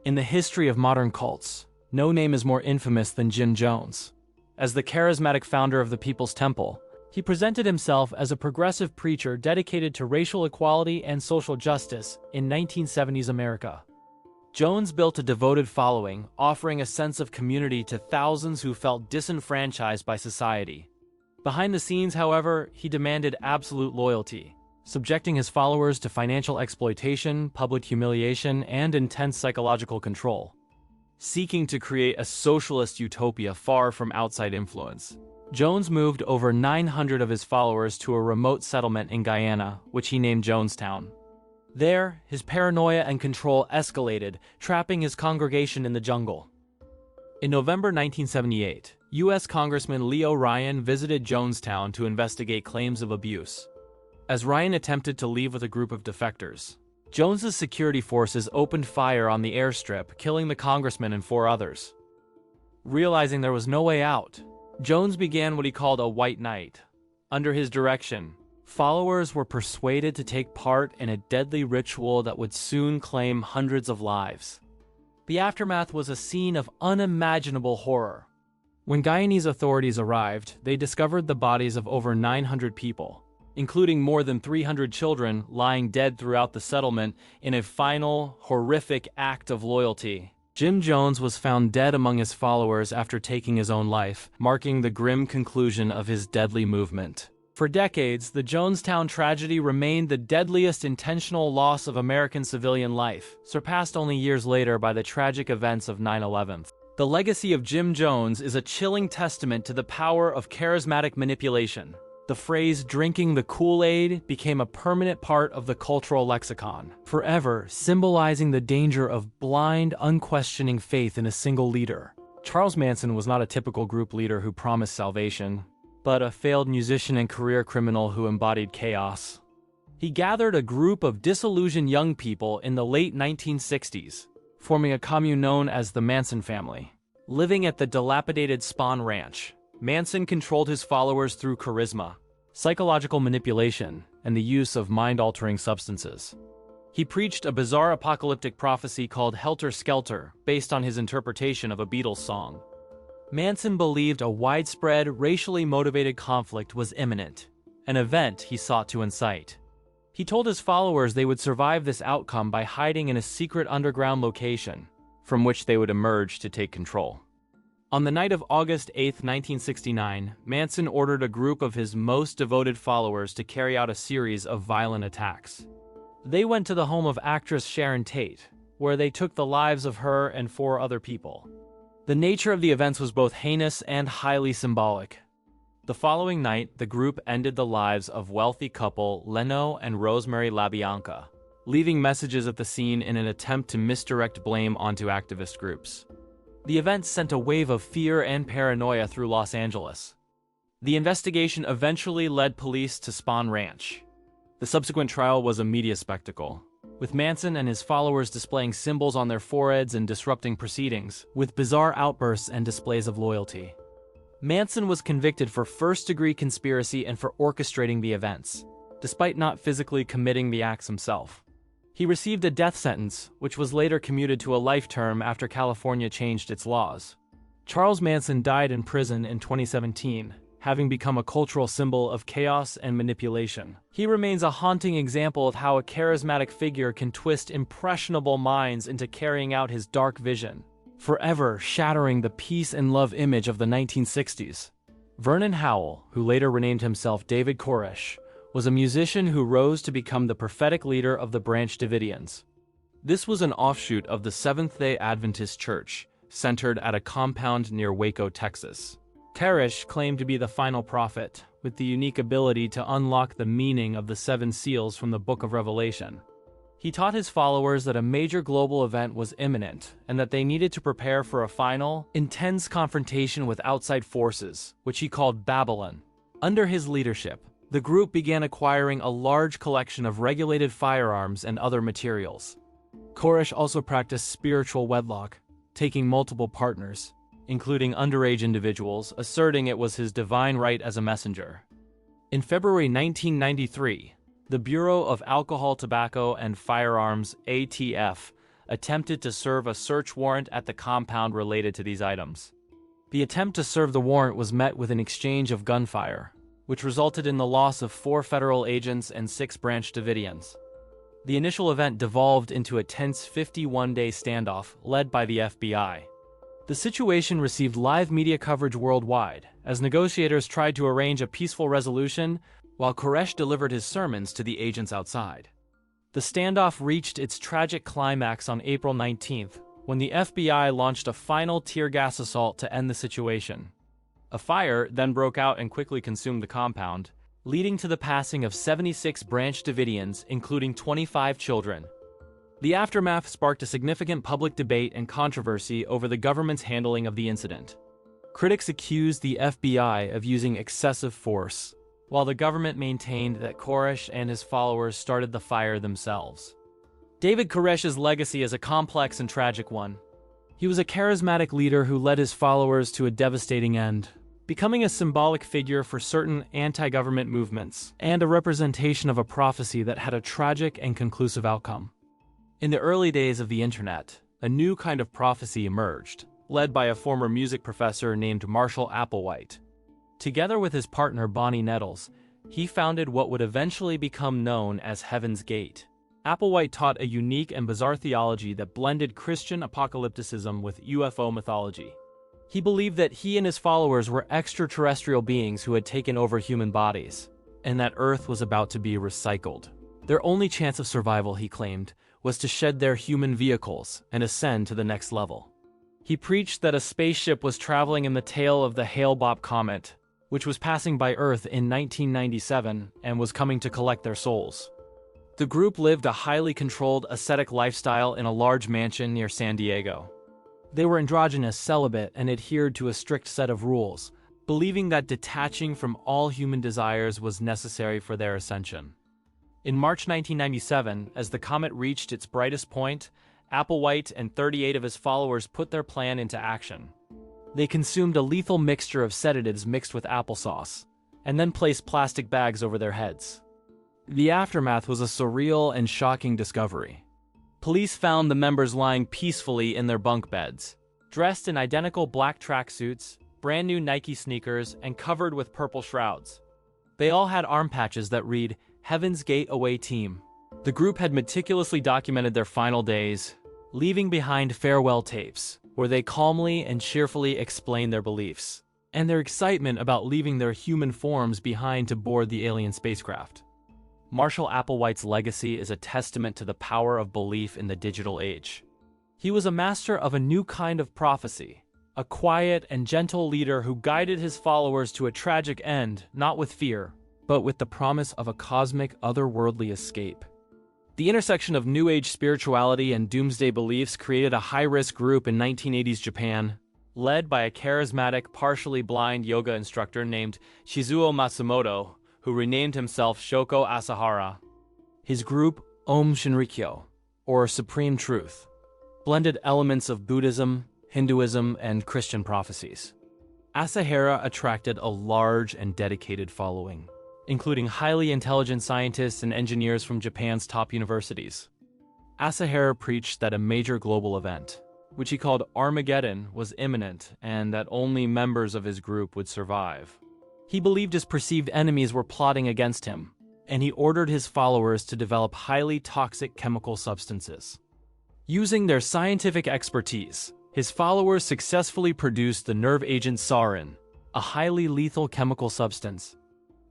In the history of modern cults, no name is more infamous than Jim Jones. As the charismatic founder of the People's Temple, he presented himself as a progressive preacher dedicated to racial equality and social justice in 1970s America. Jones built a devoted following, offering a sense of community to thousands who felt disenfranchised by society. Behind the scenes, however, he demanded absolute loyalty, subjecting his followers to financial exploitation, public humiliation, and intense psychological control. Seeking to create a socialist utopia far from outside influence, Jones moved over 900 of his followers to a remote settlement in Guyana, which he named Jonestown. There, his paranoia and control escalated, trapping his congregation in the jungle. In November 1978, U.S. Congressman Leo Ryan visited Jonestown to investigate claims of abuse. As Ryan attempted to leave with a group of defectors, Jones's security forces opened fire on the airstrip, killing the congressman and 4 others. Realizing there was no way out, Jones began what he called a white night. Under his direction, followers were persuaded to take part in a deadly ritual that would soon claim hundreds of lives. The aftermath was a scene of unimaginable horror. When Guyanese authorities arrived, they discovered the bodies of over 900 people, including more than 300 children lying dead throughout the settlement in a final, horrific act of loyalty. Jim Jones was found dead among his followers after taking his own life, marking the grim conclusion of his deadly movement. For decades, the Jonestown tragedy remained the deadliest intentional loss of American civilian life, surpassed only years later by the tragic events of 9/11. The legacy of Jim Jones is a chilling testament to the power of charismatic manipulation. The phrase "drinking the Kool-Aid" became a permanent part of the cultural lexicon, forever symbolizing the danger of blind, unquestioning faith in a single leader. Charles Manson was not a typical group leader who promised salvation, but a failed musician and career criminal who embodied chaos. He gathered a group of disillusioned young people in the late 1960s, forming a commune known as the Manson family. Living at the dilapidated Spahn Ranch, Manson controlled his followers through charisma, psychological manipulation, and the use of mind-altering substances. He preached a bizarre apocalyptic prophecy called Helter Skelter, based on his interpretation of a Beatles song. Manson believed a widespread, racially motivated conflict was imminent, an event he sought to incite. He told his followers they would survive this outcome by hiding in a secret underground location, from which they would emerge to take control. On the night of August 8, 1969, Manson ordered a group of his most devoted followers to carry out a series of violent attacks. They went to the home of actress Sharon Tate, where they took the lives of her and 4 other people. The nature of the events was both heinous and highly symbolic. The following night, the group ended the lives of wealthy couple Leno and Rosemary LaBianca, leaving messages at the scene in an attempt to misdirect blame onto activist groups. The event sent a wave of fear and paranoia through Los Angeles. The investigation eventually led police to Spahn Ranch. The subsequent trial was a media spectacle, with Manson and his followers displaying symbols on their foreheads and disrupting proceedings, with bizarre outbursts and displays of loyalty. Manson was convicted for first-degree conspiracy and for orchestrating the events, despite not physically committing the acts himself. He received a death sentence, which was later commuted to a life term after California changed its laws. Charles Manson died in prison in 2017, having become a cultural symbol of chaos and manipulation. He remains a haunting example of how a charismatic figure can twist impressionable minds into carrying out his dark vision, forever shattering the peace and love image of the 1960s. Vernon Howell, who later renamed himself David Koresh, was a musician who rose to become the prophetic leader of the Branch Davidians. This was an offshoot of the Seventh-day Adventist Church, centered at a compound near Waco, Texas. Koresh claimed to be the final prophet, with the unique ability to unlock the meaning of the 7 seals from the Book of Revelation. He taught his followers that a major global event was imminent, and that they needed to prepare for a final, intense confrontation with outside forces, which he called Babylon. Under his leadership, the group began acquiring a large collection of regulated firearms and other materials. Koresh also practiced spiritual wedlock, taking multiple partners, including underage individuals, asserting it was his divine right as a messenger. In February 1993, the Bureau of Alcohol, Tobacco, and Firearms (ATF) attempted to serve a search warrant at the compound related to these items. The attempt to serve the warrant was met with an exchange of gunfire, which resulted in the loss of 4 federal agents and 6 Branch Davidians. The initial event devolved into a tense 51-day standoff led by the FBI. The situation received live media coverage worldwide, as negotiators tried to arrange a peaceful resolution while Koresh delivered his sermons to the agents outside. The standoff reached its tragic climax on April 19th, when the FBI launched a final tear gas assault to end the situation. A fire then broke out and quickly consumed the compound, leading to the passing of 76 Branch Davidians, including 25 children. The aftermath sparked a significant public debate and controversy over the government's handling of the incident. Critics accused the FBI of using excessive force, while the government maintained that Koresh and his followers started the fire themselves. David Koresh's legacy is a complex and tragic one. He was a charismatic leader who led his followers to a devastating end, becoming a symbolic figure for certain anti-government movements and a representation of a prophecy that had a tragic and conclusive outcome. In the early days of the internet, a new kind of prophecy emerged, led by a former music professor named Marshall Applewhite. Together with his partner Bonnie Nettles, he founded what would eventually become known as Heaven's Gate. Applewhite taught a unique and bizarre theology that blended Christian apocalypticism with UFO mythology. He believed that he and his followers were extraterrestrial beings who had taken over human bodies, and that Earth was about to be recycled. Their only chance of survival, he claimed, was to shed their human vehicles and ascend to the next level. He preached that a spaceship was traveling in the tail of the Hale-Bopp comet, which was passing by Earth in 1997 and was coming to collect their souls. The group lived a highly controlled ascetic lifestyle in a large mansion near San Diego. They were androgynous, celibate, and adhered to a strict set of rules, believing that detaching from all human desires was necessary for their ascension. In March 1997, as the comet reached its brightest point, Applewhite and 38 of his followers put their plan into action. They consumed a lethal mixture of sedatives mixed with applesauce, and then placed plastic bags over their heads. The aftermath was a surreal and shocking discovery. Police found the members lying peacefully in their bunk beds, dressed in identical black tracksuits, brand new Nike sneakers, and covered with purple shrouds. They all had arm patches that read, "Heaven's Gate Away Team." The group had meticulously documented their final days, leaving behind farewell tapes, where they calmly and cheerfully explained their beliefs, and their excitement about leaving their human forms behind to board the alien spacecraft. Marshall Applewhite's legacy is a testament to the power of belief in the digital age. He was a master of a new kind of prophecy, a quiet and gentle leader who guided his followers to a tragic end, not with fear, but with the promise of a cosmic, otherworldly escape. The intersection of New Age spirituality and doomsday beliefs created a high-risk group in 1980s Japan, led by a charismatic, partially blind yoga instructor named Shizuo Matsumoto, who renamed himself Shoko Asahara. His group, Om Shinrikyo, or Supreme Truth, blended elements of Buddhism, Hinduism, and Christian prophecies. Asahara attracted a large and dedicated following, including highly intelligent scientists and engineers from Japan's top universities. Asahara preached that a major global event, which he called Armageddon, was imminent and that only members of his group would survive. He believed his perceived enemies were plotting against him, and he ordered his followers to develop highly toxic chemical substances. Using their scientific expertise, his followers successfully produced the nerve agent sarin, a highly lethal chemical substance.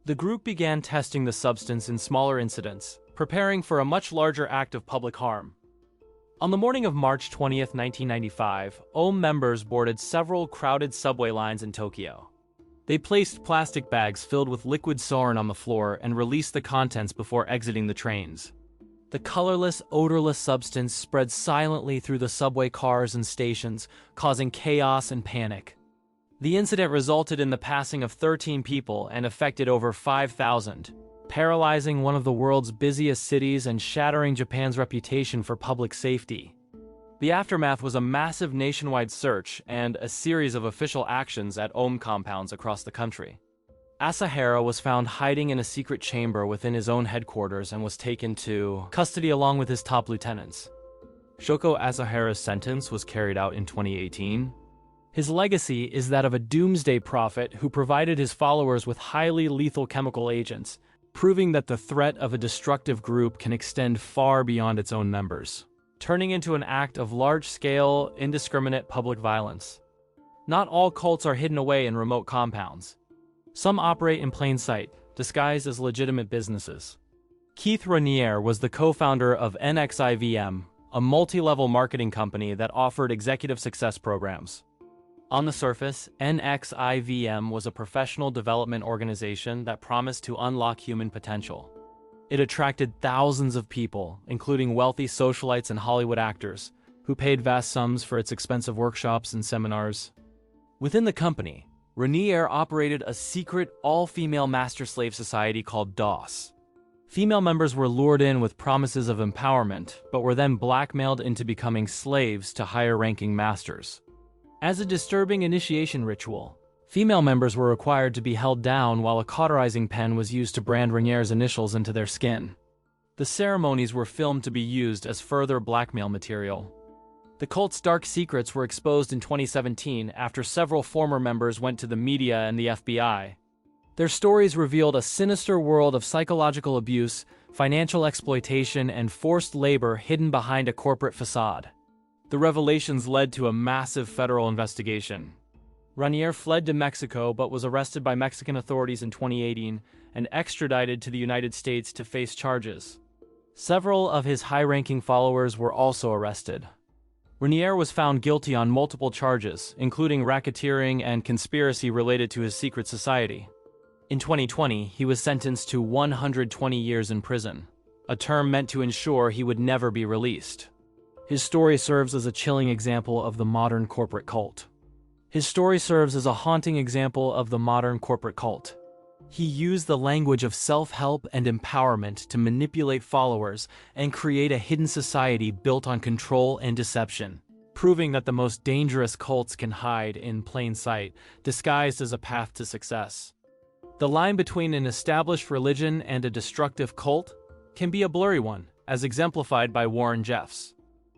The group began testing the substance in smaller incidents, preparing for a much larger act of public harm. On the morning of March 20th, 1995, OM members boarded several crowded subway lines in Tokyo. They placed plastic bags filled with liquid sarin on the floor and released the contents before exiting the trains. The colorless, odorless substance spread silently through the subway cars and stations, causing chaos and panic. The incident resulted in the passing of 13 people and affected over 5,000, paralyzing one of the world's busiest cities and shattering Japan's reputation for public safety. The aftermath was a massive nationwide search and a series of official actions at OM compounds across the country. Asahara was found hiding in a secret chamber within his own headquarters and was taken to custody along with his top lieutenants. Shoko Asahara's sentence was carried out in 2018. His legacy is that of a doomsday prophet who provided his followers with highly lethal chemical agents, proving that the threat of a destructive group can extend far beyond its own members, turning into an act of large-scale, indiscriminate public violence. Not all cults are hidden away in remote compounds. Some operate in plain sight, disguised as legitimate businesses. Keith Raniere was the co-founder of NXIVM, a multi-level marketing company that offered executive success programs. On the surface, NXIVM was a professional development organization that promised to unlock human potential. It attracted thousands of people, including wealthy socialites and Hollywood actors, who paid vast sums for its expensive workshops and seminars. Within the company, Raniere operated a secret all-female master-slave society called DOS. Female members were lured in with promises of empowerment, but were then blackmailed into becoming slaves to higher-ranking masters. As a disturbing initiation ritual, female members were required to be held down while a cauterizing pen was used to brand Raniere's initials into their skin. The ceremonies were filmed to be used as further blackmail material. The cult's dark secrets were exposed in 2017 after several former members went to the media and the FBI. Their stories revealed a sinister world of psychological abuse, financial exploitation, and forced labor hidden behind a corporate facade. The revelations led to a massive federal investigation. Raniere fled to Mexico but was arrested by Mexican authorities in 2018 and extradited to the United States to face charges. Several of his high-ranking followers were also arrested. Raniere was found guilty on multiple charges, including racketeering and conspiracy related to his secret society. In 2020, he was sentenced to 120 years in prison, a term meant to ensure he would never be released. His story serves as a chilling example of the modern corporate cult. His story serves as a haunting example of the modern corporate cult. He used the language of self-help and empowerment to manipulate followers and create a hidden society built on control and deception, proving that the most dangerous cults can hide in plain sight, disguised as a path to success. The line between an established religion and a destructive cult can be a blurry one, as exemplified by Warren Jeffs.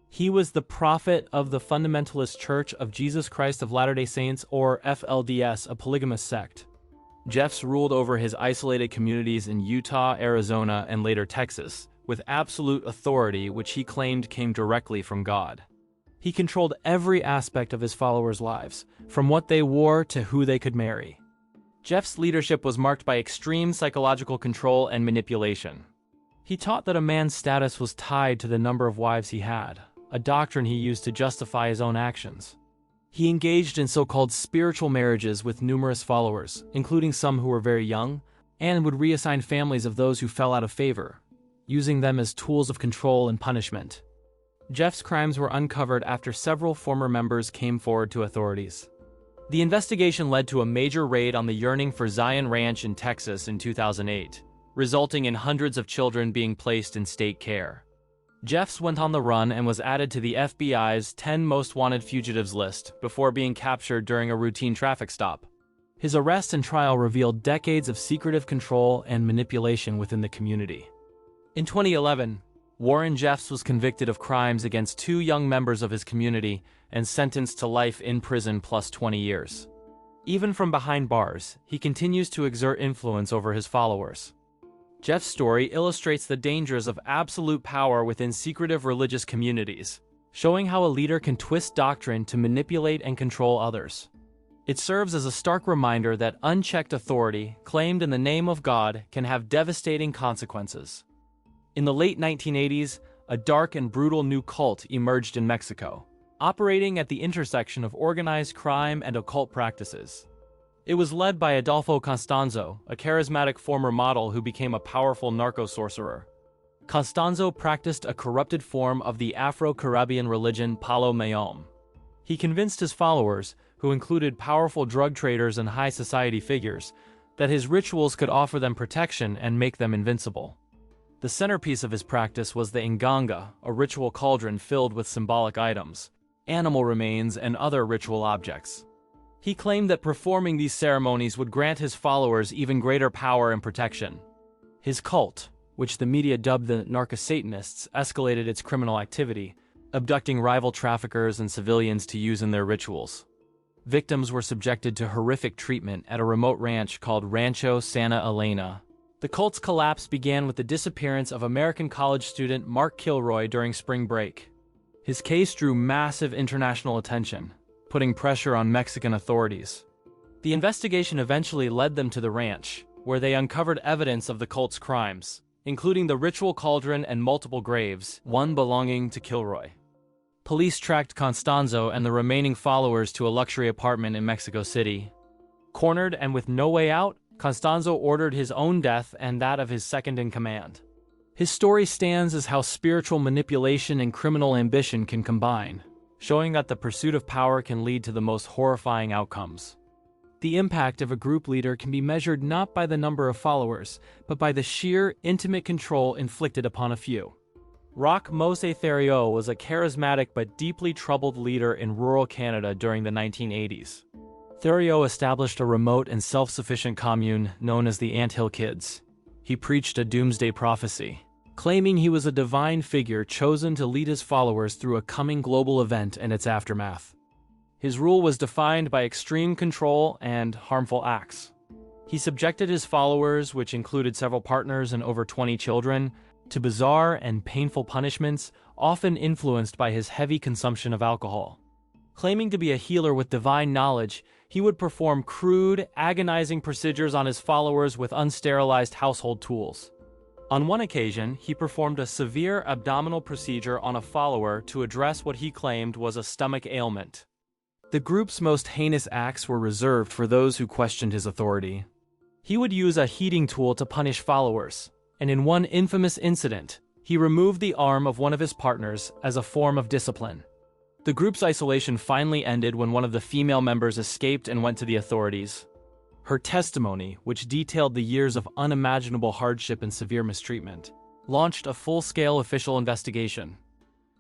He was the prophet of the Fundamentalist Church of Jesus Christ of Latter-day Saints, or FLDS, a polygamous sect. Jeffs ruled over his isolated communities in Utah, Arizona, and later Texas, with absolute authority which he claimed came directly from God. He controlled every aspect of his followers' lives, from what they wore to who they could marry. Jeff's leadership was marked by extreme psychological control and manipulation. He taught that a man's status was tied to the number of wives he had, a doctrine he used to justify his own actions. He engaged in so-called spiritual marriages with numerous followers, including some who were very young, and would reassign families of those who fell out of favor, using them as tools of control and punishment. Jeff's crimes were uncovered after several former members came forward to authorities. The investigation led to a major raid on the Yearning for Zion Ranch in Texas in 2008, resulting in hundreds of children being placed in state care. Jeffs went on the run and was added to the FBI's 10 Most Wanted Fugitives list before being captured during a routine traffic stop. His arrest and trial revealed decades of secretive control and manipulation within the community. In 2011, Warren Jeffs was convicted of crimes against 2 young members of his community and sentenced to life in prison plus 20 years. Even from behind bars, he continues to exert influence over his followers. Jeff's story illustrates the dangers of absolute power within secretive religious communities, showing how a leader can twist doctrine to manipulate and control others. It serves as a stark reminder that unchecked authority, claimed in the name of God, can have devastating consequences. In the late 1980s, a dark and brutal new cult emerged in Mexico, operating at the intersection of organized crime and occult practices. It was led by Adolfo Constanzo, a charismatic former model who became a powerful narco-sorcerer. Constanzo practiced a corrupted form of the Afro-Caribbean religion Palo Mayom. He convinced his followers, who included powerful drug traders and high society figures, that his rituals could offer them protection and make them invincible. The centerpiece of his practice was the Inganga, a ritual cauldron filled with symbolic items, animal remains, and other ritual objects. He claimed that performing these ceremonies would grant his followers even greater power and protection. His cult, which the media dubbed the Narco-Satanists, escalated its criminal activity, abducting rival traffickers and civilians to use in their rituals. Victims were subjected to horrific treatment at a remote ranch called Rancho Santa Elena. The cult's collapse began with the disappearance of American college student Mark Kilroy during spring break. His case drew massive international attention, putting pressure on Mexican authorities. The investigation eventually led them to the ranch, where they uncovered evidence of the cult's crimes, including the ritual cauldron and multiple graves, one belonging to Kilroy. Police tracked Constanzo and the remaining followers to a luxury apartment in Mexico City. Cornered and with no way out, Constanzo ordered his own death and that of his second-in-command. His story stands as how spiritual manipulation and criminal ambition can combine, showing that the pursuit of power can lead to the most horrifying outcomes. The impact of a group leader can be measured not by the number of followers, but by the sheer, intimate control inflicted upon a few. Roch Mose Thériault was a charismatic but deeply troubled leader in rural Canada during the 1980s. Thériault established a remote and self-sufficient commune known as the Anthill Kids. He preached a doomsday prophecy, claiming he was a divine figure chosen to lead his followers through a coming global event and its aftermath. His rule was defined by extreme control and harmful acts. He subjected his followers, which included several partners and over 20 children, to bizarre and painful punishments, often influenced by his heavy consumption of alcohol. Claiming to be a healer with divine knowledge, he would perform crude, agonizing procedures on his followers with unsterilized household tools. On one occasion, he performed a severe abdominal procedure on a follower to address what he claimed was a stomach ailment. The group's most heinous acts were reserved for those who questioned his authority. He would use a heating tool to punish followers, and in one infamous incident, he removed the arm of one of his partners as a form of discipline. The group's isolation finally ended when one of the female members escaped and went to the authorities. Her testimony, which detailed the years of unimaginable hardship and severe mistreatment, launched a full-scale official investigation.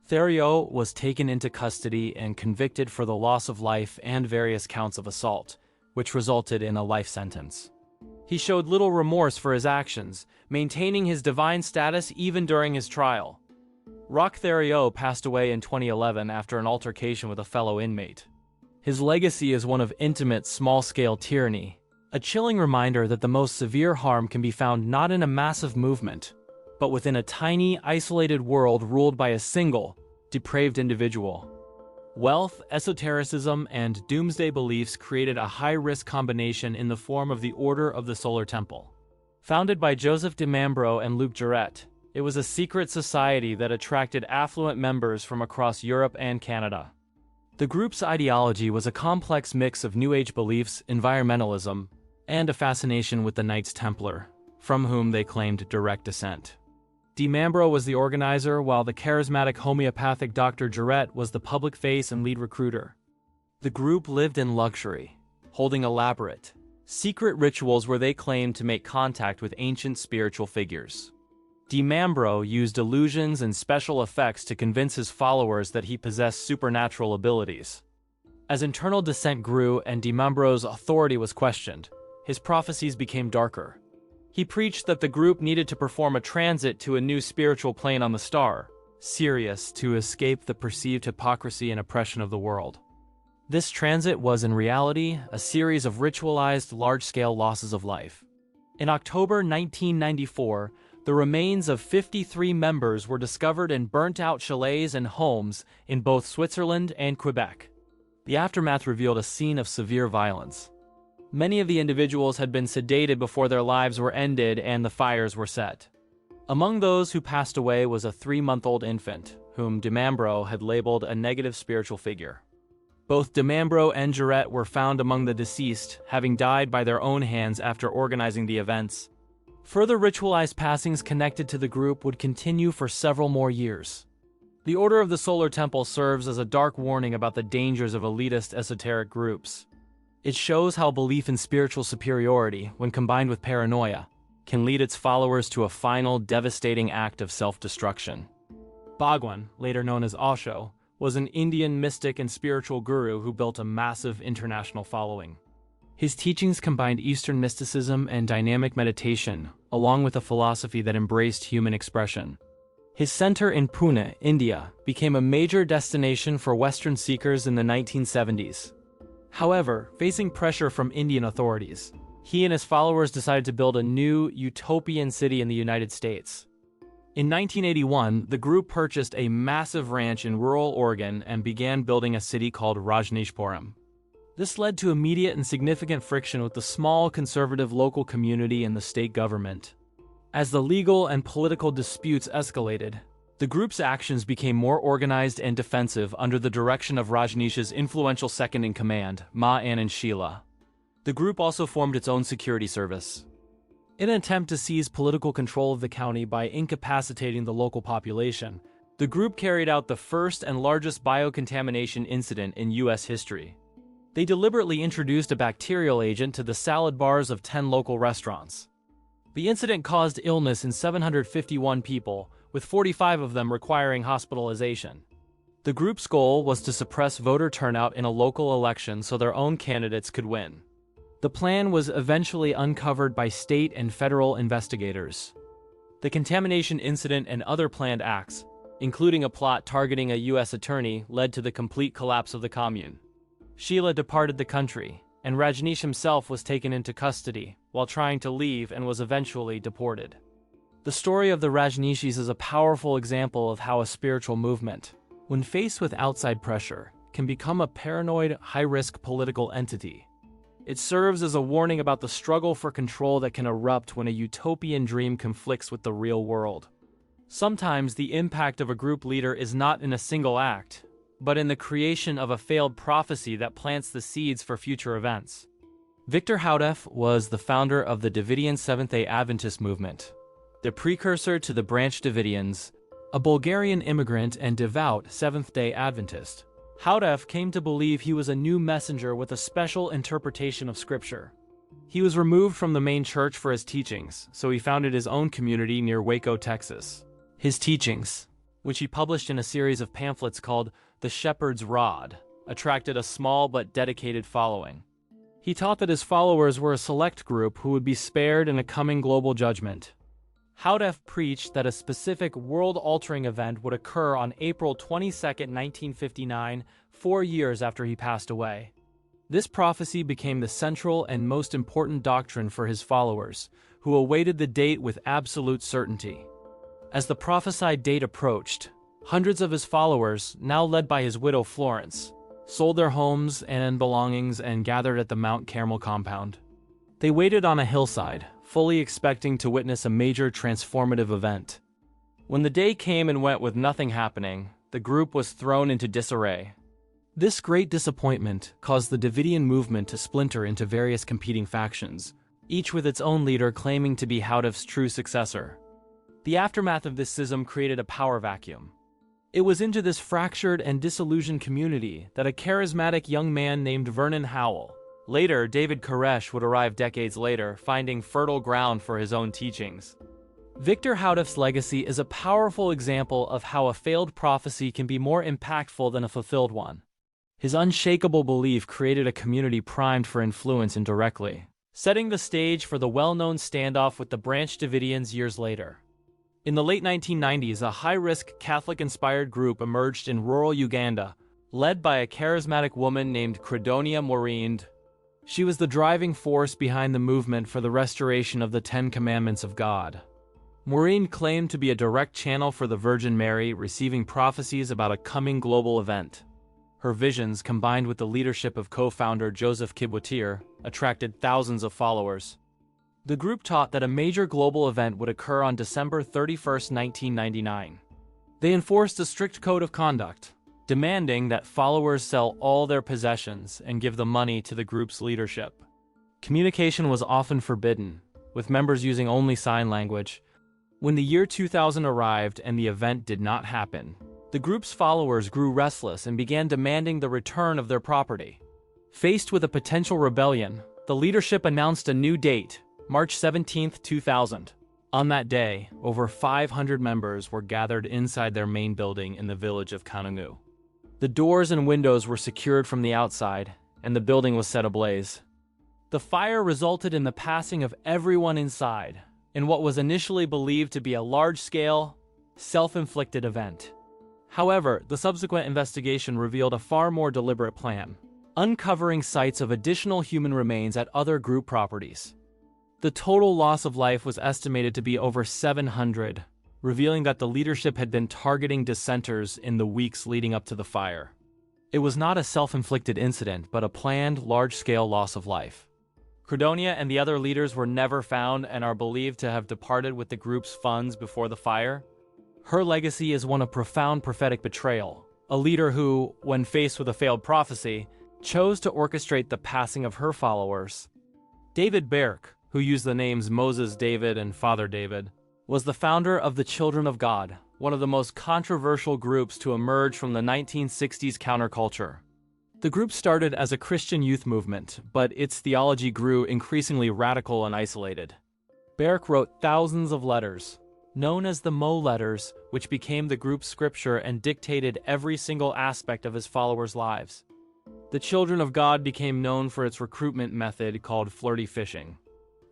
Thériault was taken into custody and convicted for the loss of life and various counts of assault, which resulted in a life sentence. He showed little remorse for his actions, maintaining his divine status even during his trial. Roch Thériault passed away in 2011 after an altercation with a fellow inmate. His legacy is one of intimate, small-scale tyranny, a chilling reminder that the most severe harm can be found not in a massive movement, but within a tiny, isolated world ruled by a single, depraved individual. Wealth, esotericism, and doomsday beliefs created a high-risk combination in the form of the Order of the Solar Temple. Founded by Joseph de Mambro and Luc Jouret, it was a secret society that attracted affluent members from across Europe and Canada. The group's ideology was a complex mix of New Age beliefs, environmentalism, and a fascination with the Knights Templar, from whom they claimed direct descent. De Mambro was the organizer, while the charismatic homeopathic Dr. Jouret was the public face and lead recruiter. The group lived in luxury, holding elaborate, secret rituals where they claimed to make contact with ancient spiritual figures. De Mambro used illusions and special effects to convince his followers that he possessed supernatural abilities. As internal dissent grew and De Mambro's authority was questioned, his prophecies became darker. He preached that the group needed to perform a transit to a new spiritual plane on the star, Sirius, to escape the perceived hypocrisy and oppression of the world. This transit was in reality a series of ritualized, large-scale losses of life. In October 1994, the remains of 53 members were discovered in burnt-out chalets and homes in both Switzerland and Quebec. The aftermath revealed a scene of severe violence. Many of the individuals had been sedated before their lives were ended and the fires were set. Among those who passed away was a 3-month-old infant, whom De Mambro had labeled a negative spiritual figure. Both De Mambro and Jouret were found among the deceased, having died by their own hands after organizing the events. Further ritualized passings connected to the group would continue for several more years. The Order of the Solar Temple serves as a dark warning about the dangers of elitist esoteric groups. It shows how belief in spiritual superiority, when combined with paranoia, can lead its followers to a final, devastating act of self-destruction. Bhagwan, later known as Osho, was an Indian mystic and spiritual guru who built a massive international following. His teachings combined Eastern mysticism and dynamic meditation, along with a philosophy that embraced human expression. His center in Pune, India, became a major destination for Western seekers in the 1970s. However, facing pressure from Indian authorities, he and his followers decided to build a new, utopian city in the United States. In 1981, the group purchased a massive ranch in rural Oregon and began building a city called Rajneeshpuram. This led to immediate and significant friction with the small conservative local community and the state government. As the legal and political disputes escalated, the group's actions became more organized and defensive under the direction of Rajneesh's influential second-in-command, Ma Anand Sheela. The group also formed its own security service. In an attempt to seize political control of the county by incapacitating the local population, the group carried out the first and largest biocontamination incident in U.S. history. They deliberately introduced a bacterial agent to the salad bars of 10 local restaurants. The incident caused illness in 751 people, with 45 of them requiring hospitalization. The group's goal was to suppress voter turnout in a local election so their own candidates could win. The plan was eventually uncovered by state and federal investigators. The contamination incident and other planned acts, including a plot targeting a U.S. attorney, led to the complete collapse of the commune. Sheela departed the country, and Rajneesh himself was taken into custody while trying to leave and was eventually deported. The story of the Rajneeshis is a powerful example of how a spiritual movement, when faced with outside pressure, can become a paranoid, high-risk political entity. It serves as a warning about the struggle for control that can erupt when a utopian dream conflicts with the real world. Sometimes the impact of a group leader is not in a single act, but in the creation of a failed prophecy that plants the seeds for future events. Victor Houteff was the founder of the Davidian Seventh-day Adventist movement, the precursor to the Branch Davidians, a Bulgarian immigrant and devout Seventh-day Adventist. Houteff came to believe he was a new messenger with a special interpretation of Scripture. He was removed from the main church for his teachings, so he founded his own community near Waco, Texas. His teachings, which he published in a series of pamphlets called The Shepherd's Rod, attracted a small but dedicated following. He taught that his followers were a select group who would be spared in a coming global judgment. Houteff preached that a specific world-altering event would occur on April 22, 1959, 4 years after he passed away. This prophecy became the central and most important doctrine for his followers, who awaited the date with absolute certainty. As the prophesied date approached, hundreds of his followers, now led by his widow Florence, sold their homes and belongings and gathered at the Mount Carmel compound. They waited on a hillside, fully expecting to witness a major transformative event. When the day came and went with nothing happening, the group was thrown into disarray. This great disappointment caused the Davidian movement to splinter into various competing factions, each with its own leader claiming to be Houteff's true successor. The aftermath of this schism created a power vacuum. It was into this fractured and disillusioned community that a charismatic young man named Vernon Howell, later David Koresh, would arrive decades later, finding fertile ground for his own teachings. Victor Houteff's legacy is a powerful example of how a failed prophecy can be more impactful than a fulfilled one. His unshakable belief created a community primed for influence indirectly, setting the stage for the well-known standoff with the Branch Davidians years later. In the late 1990s, a high-risk Catholic-inspired group emerged in rural Uganda, led by a charismatic woman named Credonia Mwerinde. She was the driving force behind the movement for the restoration of the Ten Commandments of God. Mwerinde claimed to be a direct channel for the Virgin Mary, receiving prophecies about a coming global event. Her visions, combined with the leadership of co-founder Joseph Kibwetir, attracted thousands of followers. The group taught that a major global event would occur on December 31, 1999. They enforced a strict code of conduct, demanding that followers sell all their possessions and give the money to the group's leadership. Communication was often forbidden, with members using only sign language. When the year 2000 arrived and the event did not happen, the group's followers grew restless and began demanding the return of their property. Faced with a potential rebellion, the leadership announced a new date, March 17, 2000. On that day, over 500 members were gathered inside their main building in the village of Kanungu. The doors and windows were secured from the outside, and the building was set ablaze. The fire resulted in the passing of everyone inside, in what was initially believed to be a large-scale, self-inflicted event. However, the subsequent investigation revealed a far more deliberate plan, uncovering sites of additional human remains at other group properties. The total loss of life was estimated to be over 700, revealing that the leadership had been targeting dissenters in the weeks leading up to the fire. It was not a self-inflicted incident, but a planned, large-scale loss of life. Credonia and the other leaders were never found and are believed to have departed with the group's funds before the fire. Her legacy is one of profound prophetic betrayal, a leader who, when faced with a failed prophecy, chose to orchestrate the passing of her followers. David Berk, who used the names Moses David and Father David, was the founder of the Children of God, one of the most controversial groups to emerge from the 1960s counterculture. The group started as a Christian youth movement, but its theology grew increasingly radical and isolated. Berk wrote thousands of letters, known as the Mo letters, which became the group's scripture and dictated every single aspect of his followers' lives. The Children of God became known for its recruitment method called flirty fishing.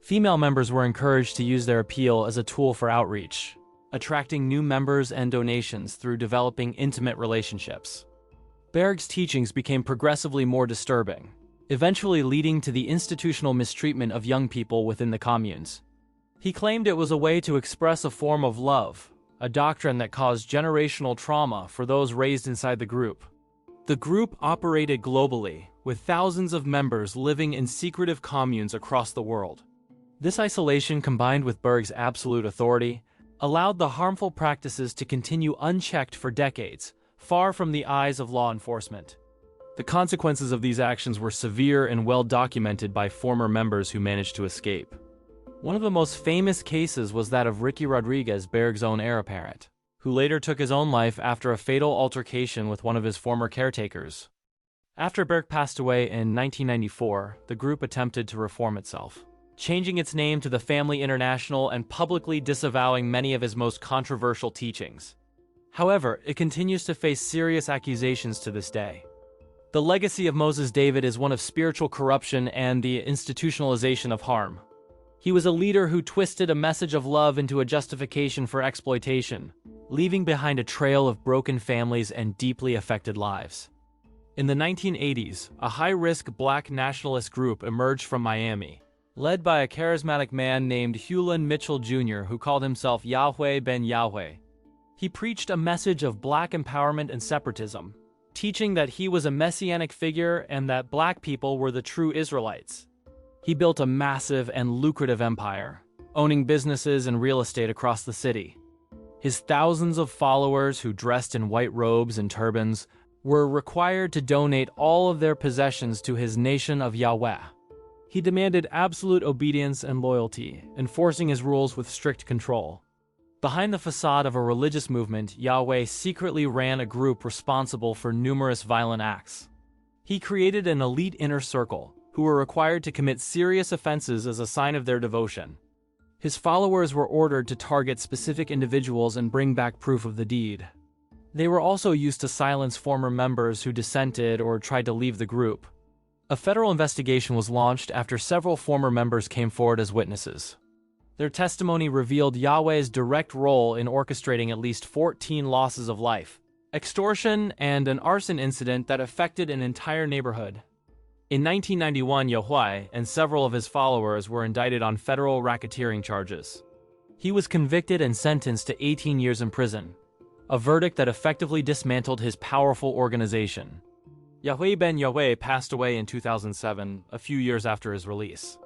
Female members were encouraged to use their appeal as a tool for outreach, attracting new members and donations through developing intimate relationships. Berg's teachings became progressively more disturbing, eventually leading to the institutional mistreatment of young people within the communes. He claimed it was a way to express a form of love, a doctrine that caused generational trauma for those raised inside the group. The group operated globally, with thousands of members living in secretive communes across the world. This isolation, combined with Berg's absolute authority, allowed the harmful practices to continue unchecked for decades, far from the eyes of law enforcement. The consequences of these actions were severe and well documented by former members who managed to escape. One of the most famous cases was that of Ricky Rodriguez, Berg's own heir apparent, who later took his own life after a fatal altercation with one of his former caretakers. After Berg passed away in 1994, the group attempted to reform itself, changing its name to the Family International and publicly disavowing many of his most controversial teachings. However, it continues to face serious accusations to this day. The legacy of Moses David is one of spiritual corruption and the institutionalization of harm. He was a leader who twisted a message of love into a justification for exploitation, leaving behind a trail of broken families and deeply affected lives. In the 1980s, a high-risk black nationalist group emerged from Miami, led by a charismatic man named Hulon Mitchell Jr. who called himself Yahweh ben Yahweh. He preached a message of black empowerment and separatism, teaching that he was a messianic figure and that black people were the true Israelites. He built a massive and lucrative empire, owning businesses and real estate across the city. His thousands of followers who dressed in white robes and turbans were required to donate all of their possessions to his nation of Yahweh. He demanded absolute obedience and loyalty, enforcing his rules with strict control. Behind the facade of a religious movement, Yahweh secretly ran a group responsible for numerous violent acts. He created an elite inner circle, who were required to commit serious offenses as a sign of their devotion. His followers were ordered to target specific individuals and bring back proof of the deed. They were also used to silence former members who dissented or tried to leave the group. A federal investigation was launched after several former members came forward as witnesses. Their testimony revealed Yahweh's direct role in orchestrating at least 14 losses of life, extortion, and an arson incident that affected an entire neighborhood. In 1991, Yahweh and several of his followers were indicted on federal racketeering charges. He was convicted and sentenced to 18 years in prison, a verdict that effectively dismantled his powerful organization. Yahweh ben Yahweh passed away in 2007, a few years after his release.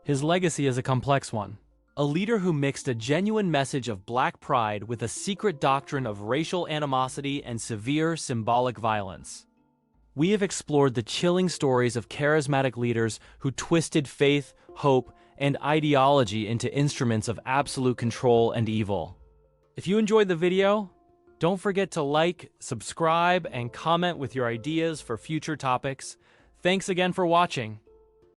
His legacy is a complex one. A leader who mixed a genuine message of black pride with a secret doctrine of racial animosity and severe symbolic violence. We have explored the chilling stories of charismatic leaders who twisted faith, hope, and ideology into instruments of absolute control and evil. If you enjoyed the video, don't forget to like, subscribe, and comment with your ideas for future topics. Thanks again for watching.